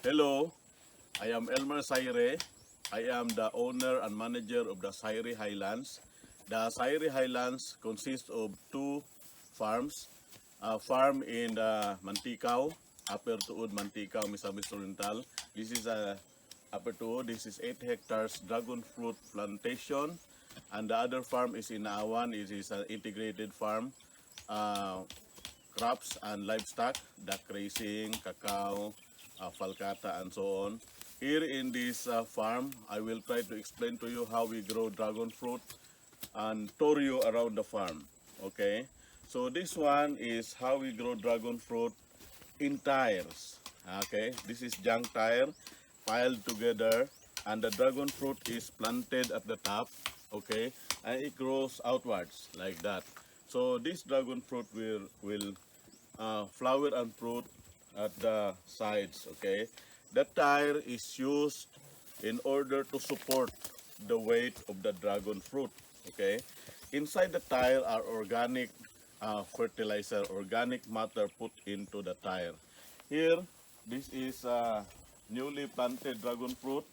Hello, I am Elmer Sayre. I am the owner and manager of the Sayre Highlands. The Sayre Highlands consists of two farms. A farm in Mantikau, Upper Tuod, Mantikau, Misamis Oriental. This is Upper Tuod. This is 8 hectares dragon fruit plantation. And the other farm is in Awan. It is an integrated farm. Uh, Crops and livestock, duck racing, cacao, falcata, and so on. Here in this farm, I will try to explain to you how we grow dragon fruit and tour you around the farm. Okay, so this one is how we grow dragon fruit in tires. Okay, this is junk tire piled together, and the dragon fruit is planted at the top. Okay, and it grows outwards like that. So this dragon fruit will flower and fruit at the sides. Okay, the tire is used in order to support the weight of the dragon fruit. Okay, inside the tire are organic fertilizer, organic matter put into the tire. Here, this is newly planted dragon fruit.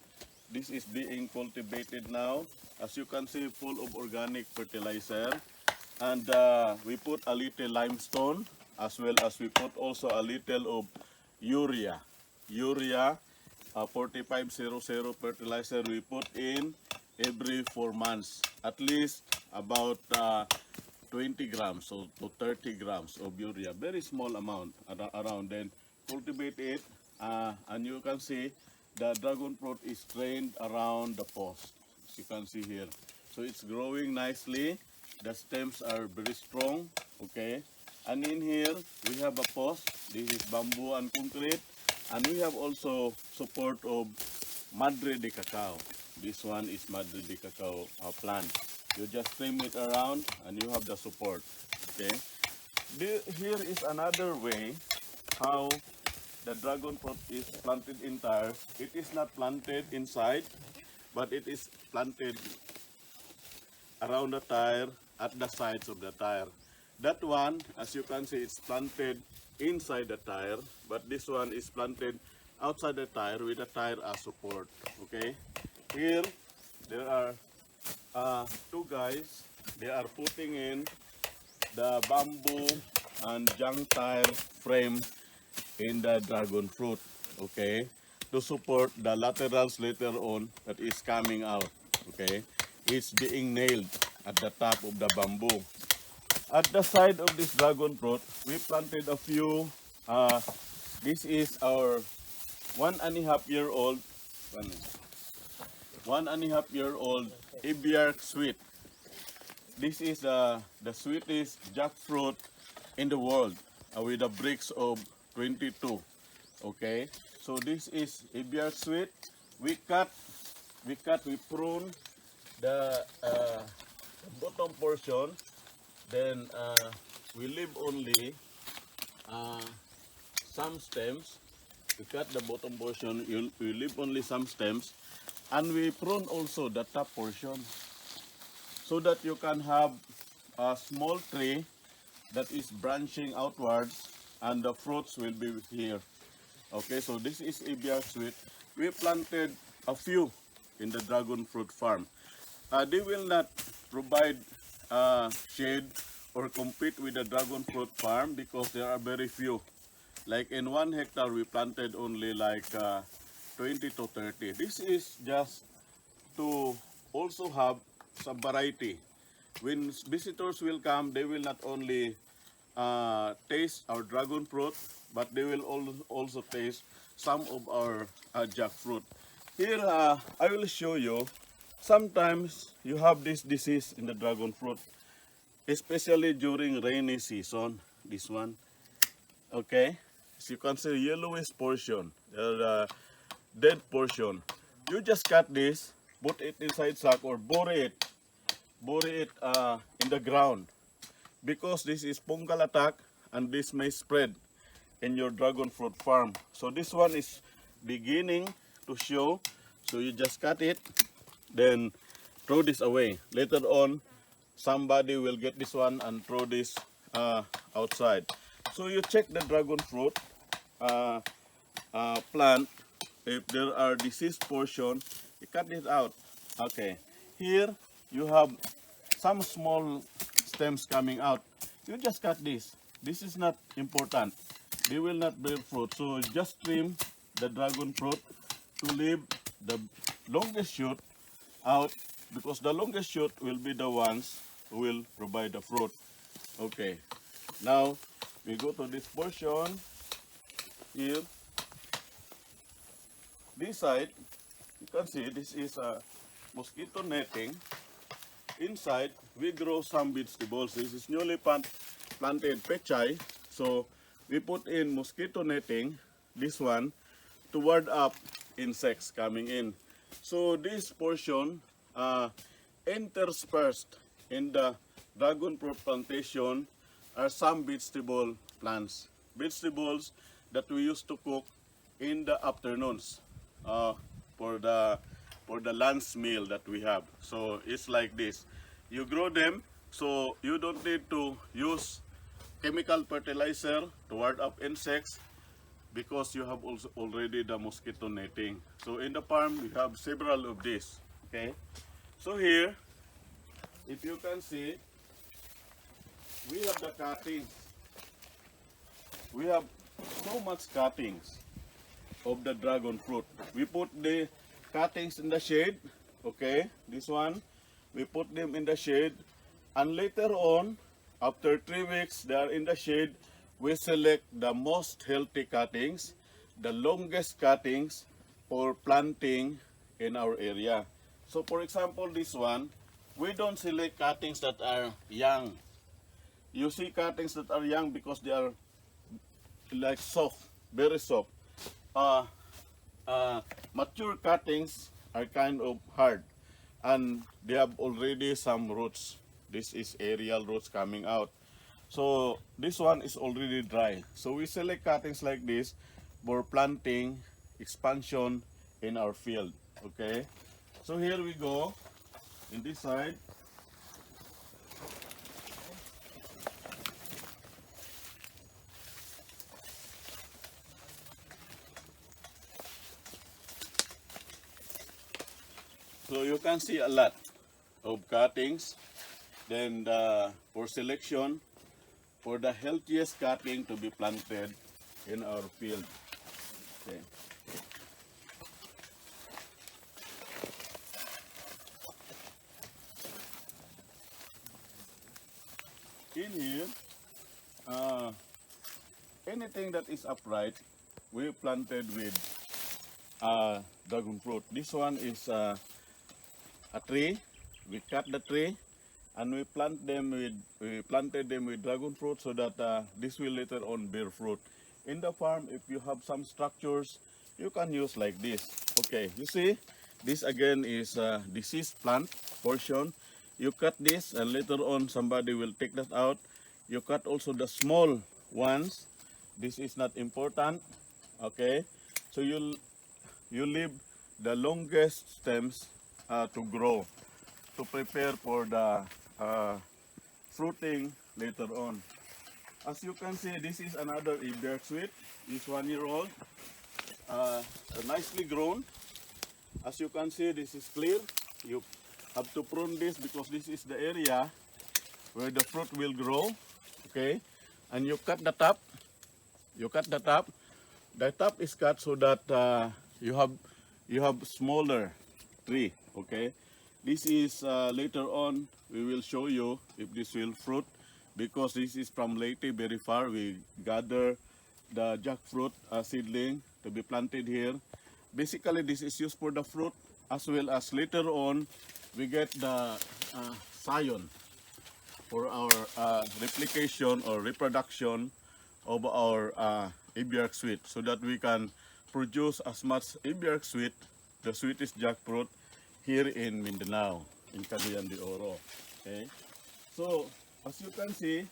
This is being cultivated now. As you can see, full of organic fertilizer. And we put a little limestone, as well as we put also a little of urea. Urea 4500 fertilizer we put in every 4 months. At least about 20 grams so to 30 grams of urea. Very small amount around. Then cultivate it, and you can see the dragon fruit is trained around the post. As you can see here. So it's growing nicely. The stems are very strong. Okay. And in here we have a post. This is bamboo and concrete. And we have also support of Madre de Cacao. This one is Madre de Cacao plant. You just trim it around and you have the support. Okay. Here is another way how the dragon fruit is planted in tires. It is not planted inside, but it is planted around the tire, at the sides of the tire. That one, as you can see, it's planted inside the tire, but this one is planted outside the tire with the tire as support. Okay. Here there are two guys. They are putting in the bamboo and junk tire frame in the dragon fruit. Okay, to support the laterals later on that is coming out. Okay, it's being nailed at the top of the bamboo. At the side of this dragon fruit, we planted a few. This is our 1.5-year-old, 1.5-year-old Ibiark sweet. This is the sweetest jackfruit in the world, with a bricks of 22. Okay, so this is Ibiark sweet. We prune the bottom portion. Then we leave only some stems. We cut the bottom portion, we leave only some stems, and we prune also the top portion, so that you can have a small tree that is branching outwards, and the fruits will be here. Okay, so this is Ibiark sweet. We planted a few in the dragon fruit farm. They will not provide shade or compete with the dragon fruit farm because there are very few. Like in 1 hectare we planted only like 20 to 30. This is just to also have some variety. When visitors will come, they will not only taste our dragon fruit, but they will also taste some of our jackfruit. Here I will show you. Sometimes you have this disease in the dragon fruit, especially during rainy season. This one, okay. As you can see, yellowish portion, the dead portion. You just cut this, put it inside sack or bury it in the ground, because this is fungal attack and this may spread in your dragon fruit farm. So this one is beginning to show. So you just cut it, then throw this away. Later on, somebody will get this one and throw this outside. So you check the dragon fruit plant if there are diseased portion, you cut it out. Okay, here you have some small stems coming out. You just cut this. This is not important. They will not bear fruit. So just trim the dragon fruit to leave the longest shoot out, because the longest shoot will be the ones who will provide the fruit. Okay, now we go to this portion here. This side, you can see this is a mosquito netting. Inside, we grow some vegetables. This is newly planted pechay. So we put in mosquito netting, this one, to ward up insects coming in. So this portion interspersed in the dragon fruit plantation are some vegetable plants. Vegetables that we used to cook in the afternoons for the lunch meal that we have. So it's like this. You grow them, so you don't need to use chemical fertilizer to ward up insects, because you have also already the mosquito netting. So in the farm, we have several of these. Okay. So here, if you can see, we have the cuttings. We have so much cuttings of the dragon fruit. We put the cuttings in the shade. Okay, this one. We put them in the shade, and later on, after 3 weeks, they are in the shade. We select the most healthy cuttings, the longest cuttings for planting in our area. So for example, this one, we don't select cuttings that are young. You see cuttings that are young because they are like soft, very soft. Mature cuttings are kind of hard, and they have already some roots. This is aerial roots coming out. So this one is already dry. So we select cuttings like this for planting, expansion in our field. Okay. So here we go in this side. So you can see a lot of cuttings. Then for selection, for the healthiest cutting to be planted in our field. Okay. In here, anything that is upright, we planted with dragon fruit. This one is a tree. We cut the tree and we planted them with dragon fruit, so that this will later on bear fruit. In the farm, if you have some structures, you can use like this. Okay, you see, this again is a diseased plant portion. You cut this, and later on somebody will take that out. You cut also the small ones. This is not important. Okay, so you leave the longest stems to grow, to prepare for the fruiting later on. As you can see, this is another Jackfruit. It's 1 year old, nicely grown. As you can see, this is clear. You have to prune this because this is the area where the fruit will grow. Okay, and you cut the top. You cut the top. The top is cut so that you have smaller tree. Okay, this is later on we will show you if this will fruit, because this is from Leyte, very far. We gather the jackfruit seedling to be planted here. Basically, this is used for the fruit, as well as later on we get the scion for our replication or reproduction of our Jackfruit, so that we can produce as much Jackfruit, the sweetest jackfruit, here in Mindanao, in Cagayan de Oro. Okay, so as you can see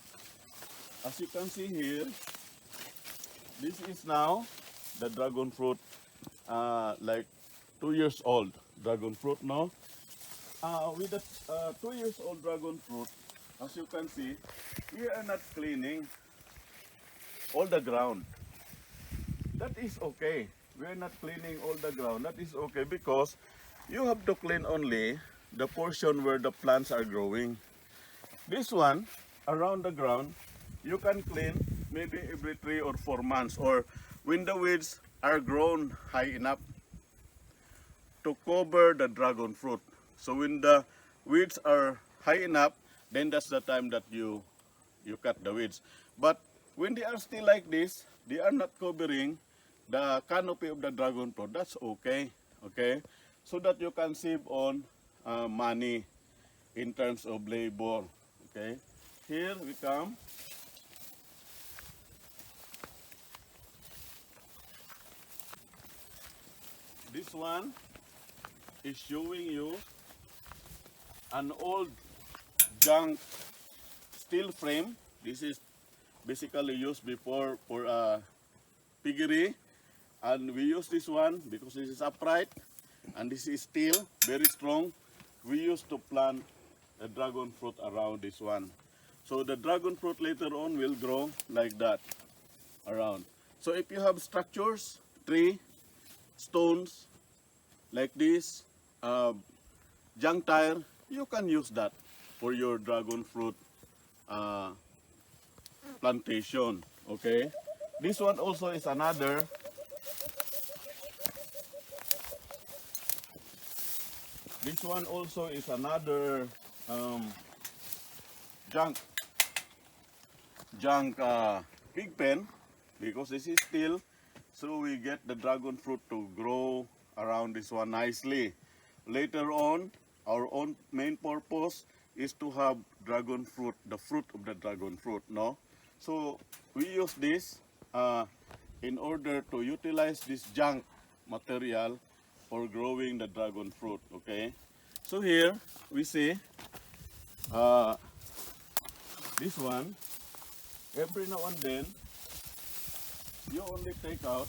here, this is now the dragon fruit, like 2 years old dragon fruit now. With the 2 years old dragon fruit, as you can see, we are not cleaning all the ground. That is okay. we're not cleaning all the ground. That is okay because you have to clean only the portion where the plants are growing. This one, around the ground, you can clean maybe every 3 or 4 months, or when the weeds are grown high enough to cover the dragon fruit. So when the weeds are high enough, then that's the time that you cut the weeds. But when they are still like this, they are not covering the canopy of the dragon fruit. That's okay, okay? So that you can save on money in terms of labor, okay? Here we come. This one is showing you an old junk steel frame. This is basically used before for a piggery, and we use this one because this is upright and this is steel, very strong. We used to plant the dragon fruit around this one. So the dragon fruit later on will grow like that around. So if you have structures, tree, stones like this, junk tire, you can use that for your dragon fruit plantation. Okay, this one also is another junk pig pen, because this is steel, so we get the dragon fruit to grow around this one nicely. Later on, our own main purpose is to have dragon fruit, the fruit of the dragon fruit, no? So we use this in order to utilize this junk material for growing the dragon fruit, okay? So here we see this one, every now and then, you only take out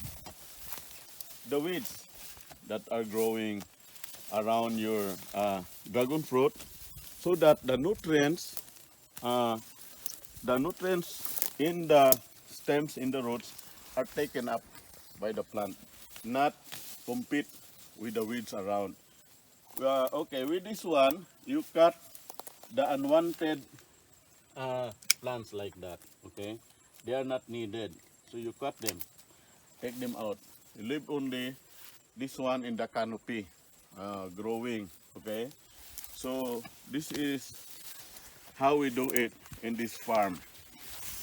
the weeds that are growing around your dragon fruit, so that the nutrients in the stems, in the roots, are taken up by the plant, not compete with the weeds around. Okay, with this one, you cut the unwanted plants like that, okay? They are not needed, so you cut them, take them out. You leave only this one in the canopy growing, okay? So this is how we do it in this farm.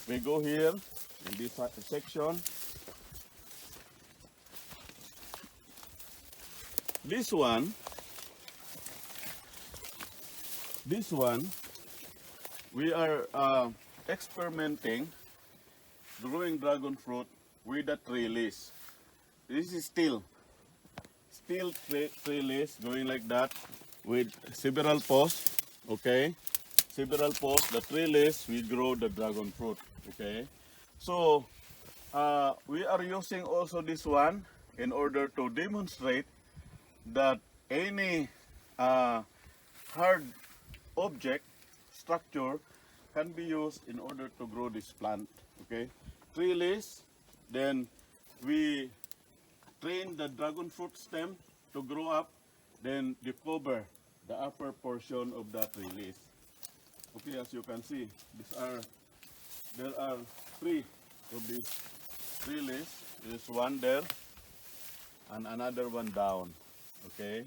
We go here in this section. This one, we are experimenting growing dragon fruit with a trellis. This is steel trellis going like that with several posts, okay? Several posts, the trellis, we grow the dragon fruit, okay? So we are using also this one in order to demonstrate that any hard object structure can be used in order to grow this plant, okay? Trellis, then we train the dragon fruit stem to grow up, then they cover the upper portion of that trellis. Okay, as you can see, there are 3 of these trellis. There's one there and another one down, okay?